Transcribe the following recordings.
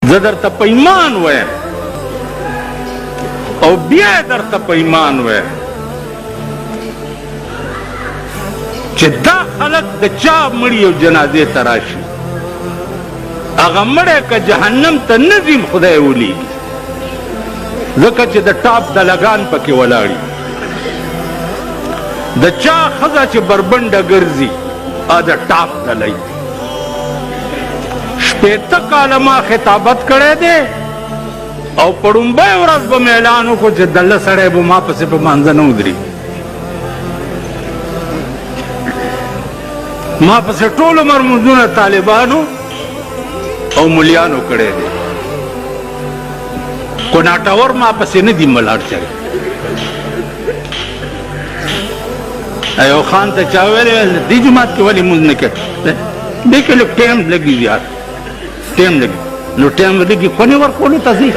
زه درته په ایمان وایم او بیا درته په ایمان وایم چې دا خلک د چا مړي او جنازې ته راشي هغه مړی که جهنم ته نه ځي خدای ولیږي ځکه چې د ټاپ دلګان پکې ولاړي د چا ښځه چې بربنډه ګرځي د ټاپ دلی شپېته کاله ما خطابت کړی دی او په ړومبۍ ورځ به مې اعلان وکړو چې دله سړی به ما پسې په مانځه نه ودري ما پسې ټول عمر مونځونه طالبانو او ملیانو کړی دی کو ناټور ما پسې نه دي ملاړ شوی ایو خان ته چا ویلې دې جومات کې ولې مونځ نه کوې دې کې لږ ټایم لګي یار ټایم لګي نو ټایم لګي خونې ورکولو ته ځي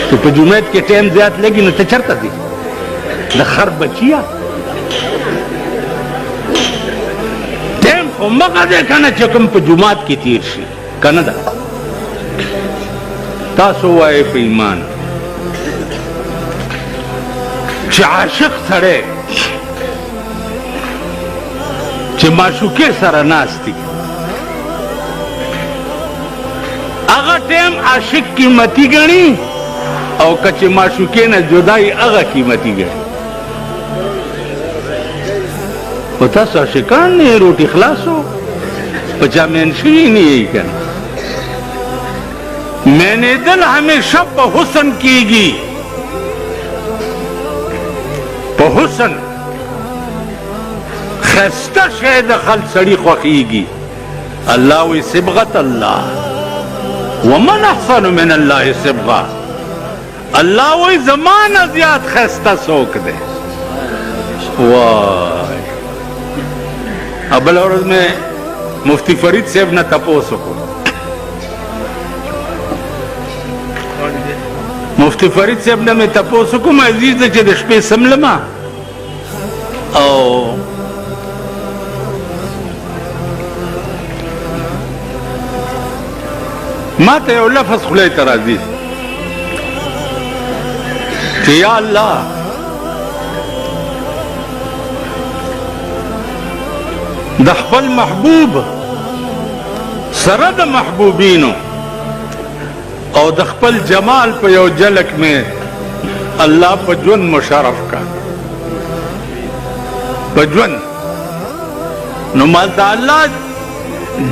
چې په جومات کې ټایم زیات لګي نو ته چېرته ځي د خر بچیه ټایم خو مغه دی که نه چې کوم په جومات کې تیر شي که نه ده تاسو وایئ په ایمان چې عاشق سړی چې معشوقې سره ناست دي هغه ټایم عاشق قیمتي ګڼي او که چې معشوقې نه جدایي هغه قیمتي ګڼي خو تاسو عاشقان نه یې روټي خلاصو په چا مین شوي نه یې که نه مینېدل همیشه په حسن کېږي په حسن خسته شی د خلق سړي خوښېږي الله وی صبغت الله ومن احسن من الله صبغه الله وی زمانه زیات خسته څوک دی وای بله ورځ مې مفتی فرید صاحب نه تپوس وکړو مفتی فرید صاحب نه مې تپوس وکړو عزیز دی چې د شپې سملمه او ما ته یو لفظ خولې ته راځي چې یا الله د خپل محبوب سره د محبوبینو او د خپل جمال په یو جلک میں الله په ژوند مشرف کا په ژوند نو ما د الله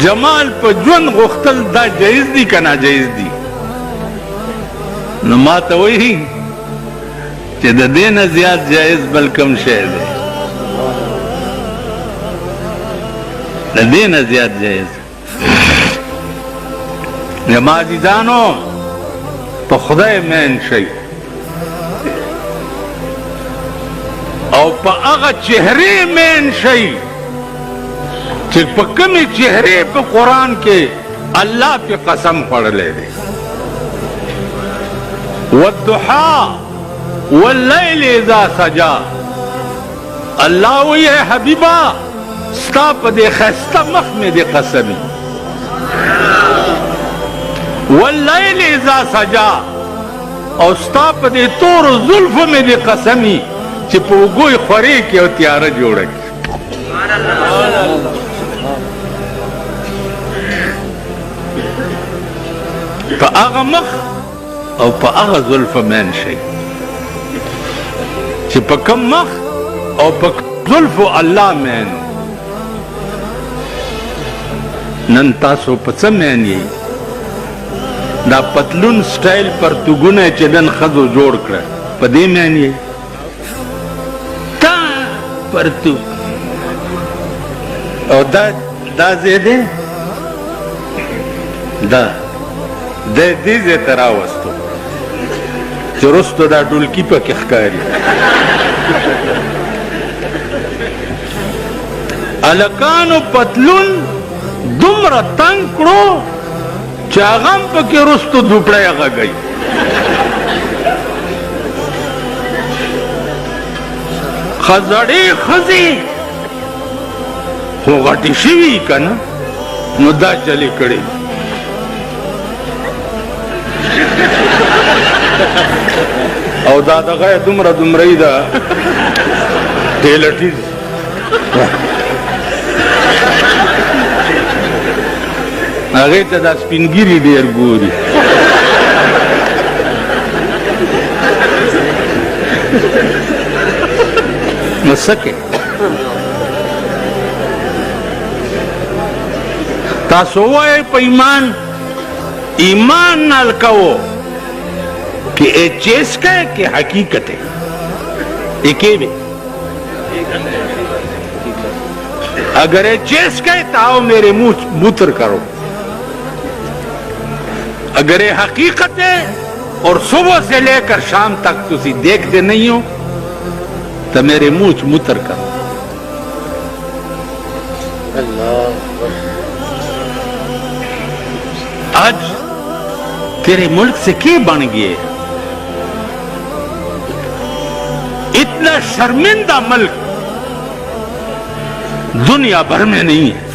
جمال په ژوند غوښتل دا جایز دي که ناجایز دي نو ما ته وایي چې د دې نه زیات جایز بل کوم شی دی د دې نه زیات جایز زما عزیزانو په خدای مین شئ او په هغه چهرې مین شئ چې په کومې چهرې په قرآن کې الله پې قسم خوړلی دی والضحا واللیل اذا سجا الله وی اے حبیبا ستا په دې ښایسته مخ مې دې قسمي واللیل اذا سجا او ستا په دې تورو زلفو مې دې قسمي چې په اوږو یې خورې کړي او تیاره جوړه کړي په هغه مخ او په هغه زلفو مین شئ چې په کوم مخ او په زلفو الله مین نن تاسو په څه مین یئ دا پتلون سټایل پرتوګونه چې نن ښځو جوړ کړه په دې مین یئ تا پرتوګ او دا ځای دی دا دې ځای ته راوستو چې رستو دا ډولکي پکې ښکاري هلکانو پتلون دومره تنګ کړو چې هغه هم پکې رستو دوپړی غږوي زړې ښځې خو غټې شوي که نه نو دا چلی کړي او دا دغه دومره دومره دا ټیلټیز هغه ته دا سپینګيري ډیر ګوري نو سکه تاسو وای په ایمان نال کو کہ اے چیز کا ہے کہ حقیقت ہے ایکے میں اگر اے چیز کا ہے تو آؤ میرے منہ موتر کرو اگر اے حقیقت ہے اور صبح سے لے کر شام تک تسی دیکھتے نہیں ہو تو میرے منہ موتر کرو آج تیرے ملک سے کیا بن گئے اتنا شرمندہ ملک دنیا بھر میں نہیں ہے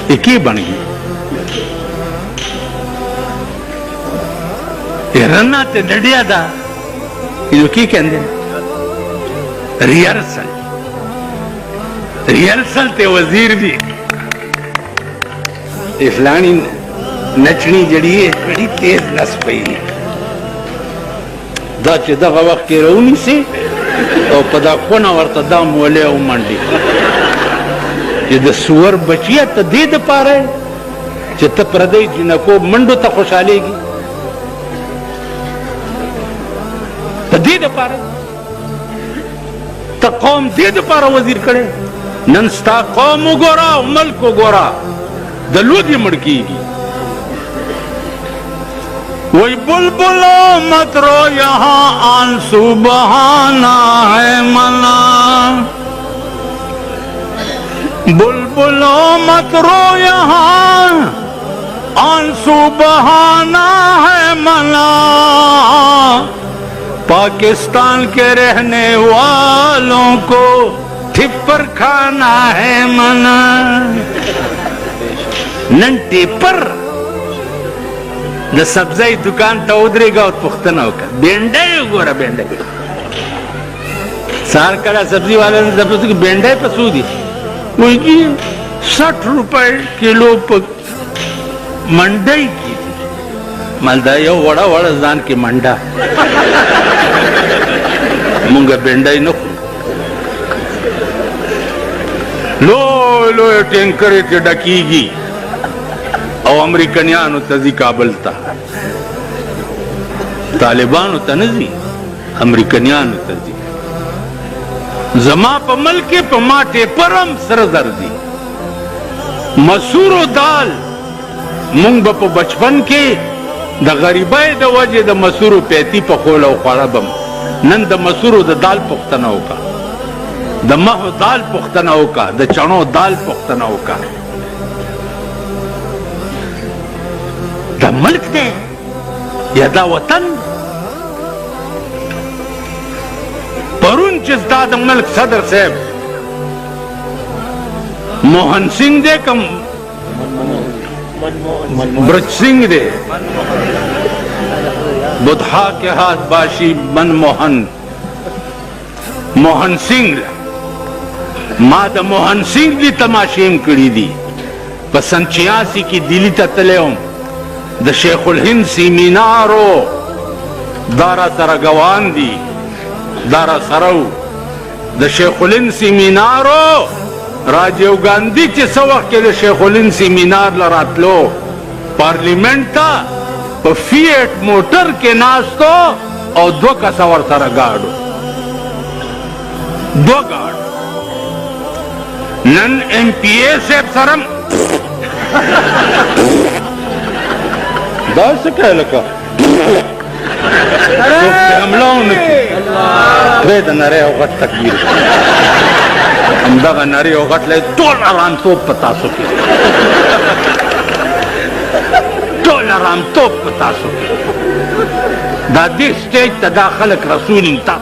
یہ کیا بن گئی یہ رنا تے ڈڈیا دا یہ کی کہندے ریہرسل تے وزیر بھی فلانی نچنی جڑی ہے بڑی تیز نس پئی دا چې دغه وخت کې راونیسي او په دا خونه ورته دا مولې او منډي چې د سور بچیه ته دې دپاره چې ته پردی جنکو منډو ته خوشحالېږي ته دې دپاره ته قوم دې دپاره وزیر کړی نن ستا قوم وګوره او ملک وګوره د لودي مړ کېږي وہی بلبلو مت رو یہاں آنسو بہانا ہے منا بلبلو مت رو یہاں آنسو بہانا ہے منا پاکستان کے رہنے والوں کو ٹھپر کھانا ہے منا نن ٹیپر د سبزی دکان ته ودرېږه او پوښتنه وکړه بینډۍ وګوره بینډۍ سهار کله سبزي والا نه زه پوښتنه بینډۍ په څو دي وایي جي 60 روپۍ کیلو په منډۍ کې دي مال دا یو وړه وړه ځان کې منډه مونږ بینډۍ نه خورو لوی لوی ټینکرې ترې ډکېږي او امریکنیانو ته ځي کابل ته طالبانو ته نه ځي امریکنیانو ته ځي زما په ملک کې په ما ټیپرم سره زر دي مسور و دال مونږ به په بچپن کې د غریبۍ د وجې د مسورو پیتی پخول او خوړه بم نن د مسورو د دال پختنه وکړه د مهو دال پختنه وکړه د چڼو دال پختنه وکړه دا ملک دے یا دا وطن پرون چیز دا دا ملک صدر صاحب موہن سنگھ دے کم برج سنگھ دے بدھا کے ہاتھ باشی من موہن سنگھ ما دا موہن سنگھ دی تماشیم کری دی پسند 86 کی دلی تا تلے ہوں د شیخ الهند سیمینارو دارا ترگوان دی دارا سرو د شیخ الهند سیمینارو راجیو گاندھی چې څه وخت کې د شیخ الهند سیمینار لراتلو پارلیمنت ته په فیټ موټر کې ناستو او 2 کسه ورسره ګاډو 2 ګاډ نن ایم پی اے صاحب سره دا څه کوي لکه څوک ته حمله ونه کړي پرې د نری او غټ تکبیر همدغه نری او غټ لی ټول ارامتوب په تاسو کې ټول ارامتوب په تاسو کې دا دې سټیج ته دا خلک رسول تا